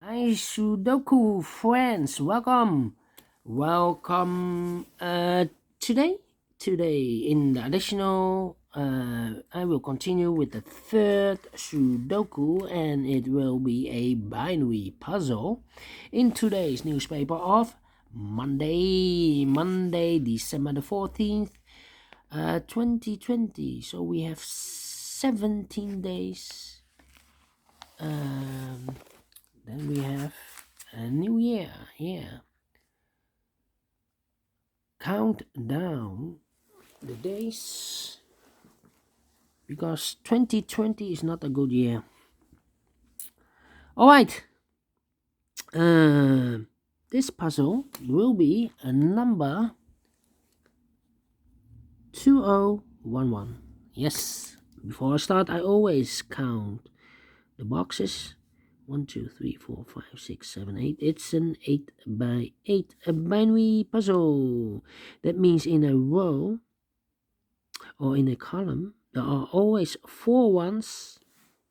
Hi Sudoku friends, welcome today in the additional I will continue with the third Sudoku, and it will be a binary puzzle in today's newspaper of Monday December the 14th 2020. So we have 17 days. Then we have a new year. Count down the days, because 2020 is not a good year. All right. This puzzle will be a number 2011. Yes. Before I start, I always count the boxes. 1, 2, 3, 4, 5, 6, 7, 8. It's an 8 by 8 a binary puzzle. That means in a row or in a column there are always 4 ones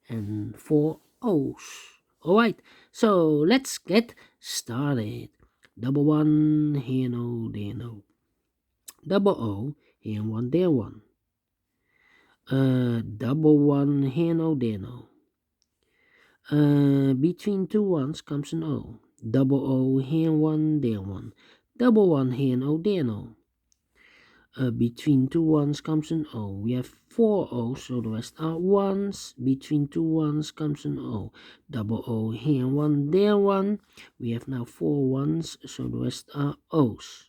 and 4 O's. Alright, so let's get started. Double one, here no, there no. Double O, here one, there one. Double one, here no, there no. Between two ones comes an O. Double O, here one, there one. Double one, here no, there no. Between two ones comes an O. We have 4 O's, so the rest are ones. Between two ones comes an O. Double O, here one, there one. We have now 4 ones, so the rest are O's.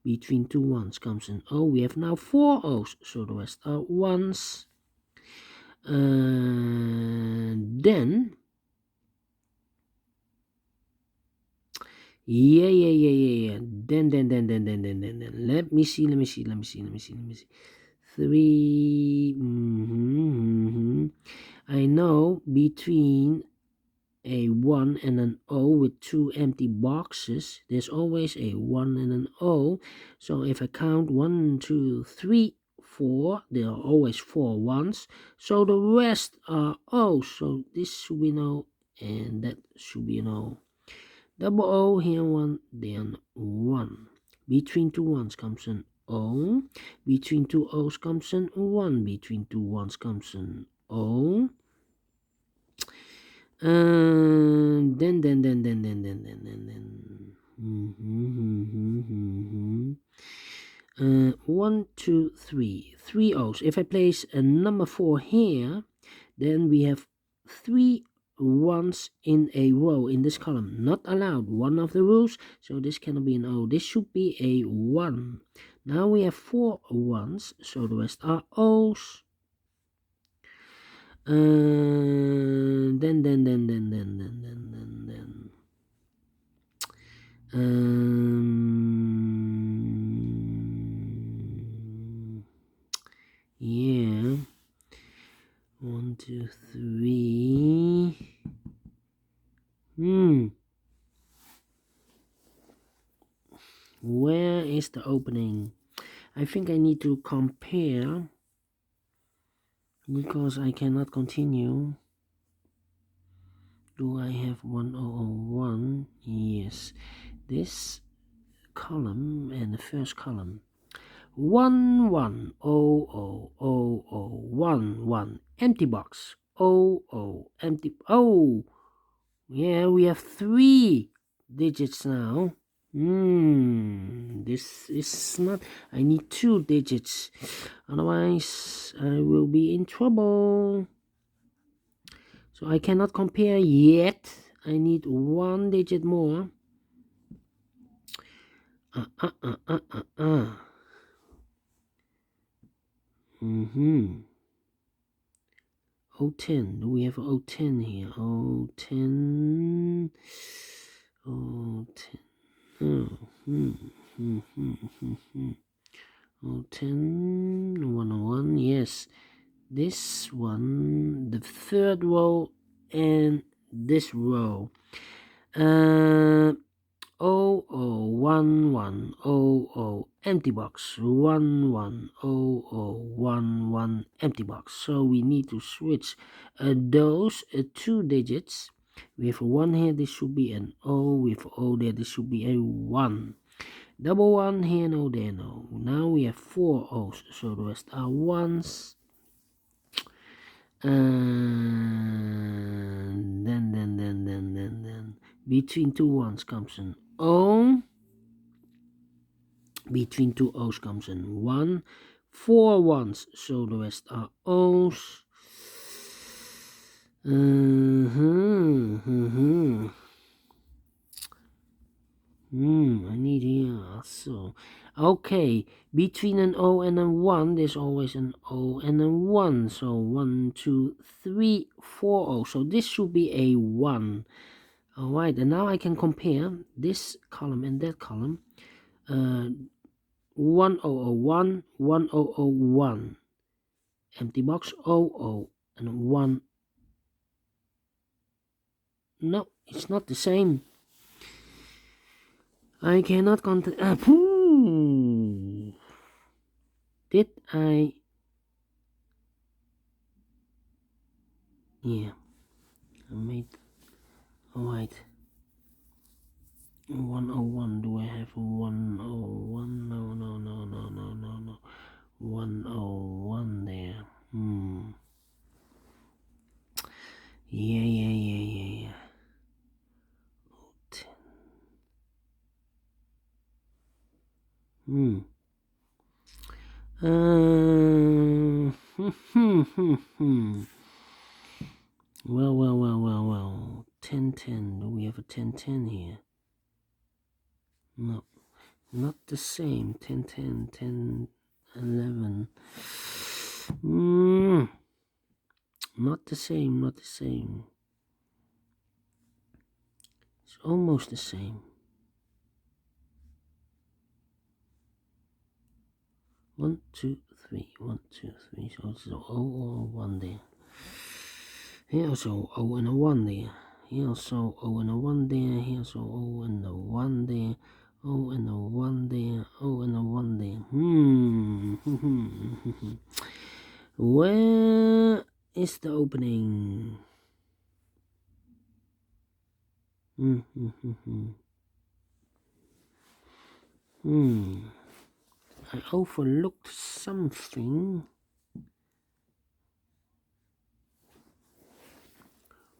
Between two ones comes an O. We have now 4 O's, so the rest are ones. Then yeah. Then. Let me see. 3. I know between a 1 and an O with 2 empty boxes, there's always a 1 and an O. So if I count 1, 2, 3, 4, there are always 4 ones. So the rest are O's. So this should be an O, and that should be an O. Double O, here one, then 1. Between two ones comes an O. Between two O's comes an 1. Between two ones comes an O. Then. 1, 2, 3. 3 O's. If I place a number 4 here, then we have 3 ones in a row in this column. Not allowed. One of the rules. So this cannot be an O. This should be a 1. Now we have 4 ones, so the rest are O's. Then. Yeah. 1, 2, 3. Where is the opening? I think I need to compare, because I cannot continue. Do I have 1001? Yes. This column and the first column. 1 1 0 0 1 1 empty box. 0 empty. Oh, yeah, we have 3 digits now. This is not. I need 2 digits, otherwise I will be in trouble. So I cannot compare yet. I need 1 digit more. 010. Do we have 010 here? 010. 010. 010. 101. Yes. This one, the third row, and this row. 0 1 1 0 empty box. 1 1 0 1 1 empty box. So we need to switch those 2 digits We have a 1 here, this should be an O. We have O there, this should be a 1. Double 1 here, no there, no. Now we have 4 O's, so the rest are 1s. And then between two 1s comes an O. Between two O's comes an 1. 4 1s, so the rest are O's. I need here, so okay, between an O and a 1 there's always an O and a 1, so 1 2 3 4 O, so this should be a 1. All right, and now I can compare this column and that column. 1001 1001, empty box 00 and 1. No, it's not the same. I cannot contact. Did I? Yeah, I made. Alright. 101. Do I have 101? No. 101 there. Yeah. 10. Well. 10. Do we have a 10 here? No, not the same. 10, 11. Not the same. It's almost the same. 1 2 3. 1 2 3. So it's O or 1 there. Here also O and a 1 there. Here also O and a 1 there. Here also O and a 1 there. O and a 1 there. O and a 1 there. Where is the opening? I overlooked something.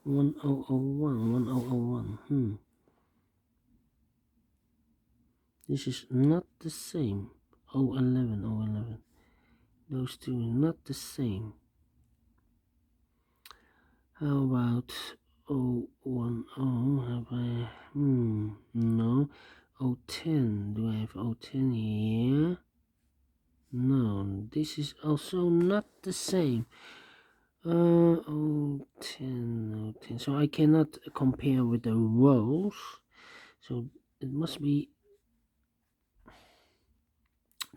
1001. This is not the same. 011. Those two are not the same. How about 010? Have I? No. 010. Do I have 010 here? No. This is also not the same. 010. So I cannot compare with the rows. So it must be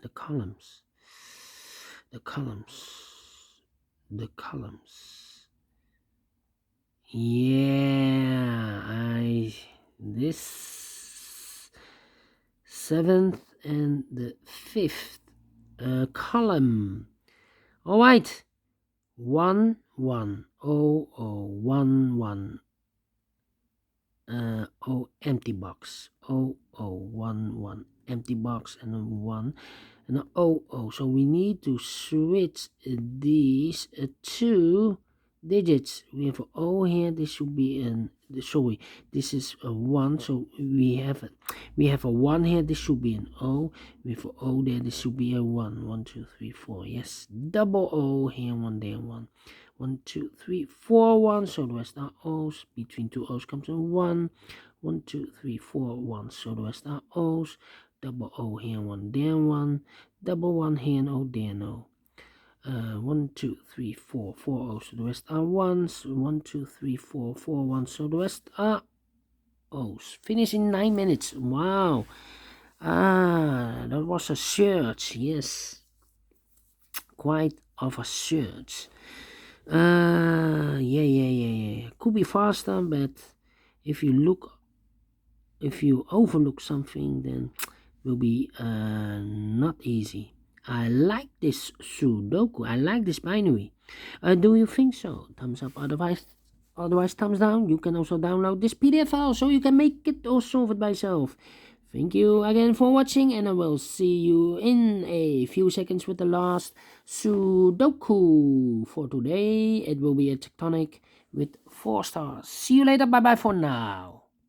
the columns. Yeah, this 7th and the 5th column. All right, 1 1 0 1 empty box 1 empty box and a 1 and an 00. So we need to switch these two digits. We have an O here. This should be an this is a 1. So we have a 1 here. This should be an O. We have an O there. This should be a 1. 1 2 3 4. Yes, double O here, 1 there, 1. 1 2 3 4 1. So the rest are O's. Between two O's comes a 1. 1 2 3 4 1. So the rest are O's. Double O here, 1 there, 1. Double 1 here, and O there, no. 1 2 3 4 O's. So the rest are 1s. 1 2 3 4 1s. So the rest are O's. Finish in 9 minutes. Wow. That was a search. Yes, quite of a search. Yeah. Could be faster, but if you overlook something, then will be not easy. I like this Sudoku. I like this binary. Do you think so? Thumbs up. Otherwise, Otherwise, thumbs down. You can also download this PDF file so you can make it or solve it by yourself. Thank you again for watching, and I will see you in a few seconds with the last Sudoku for today. It will be a tectonic with 4 stars. See you later. Bye bye for now.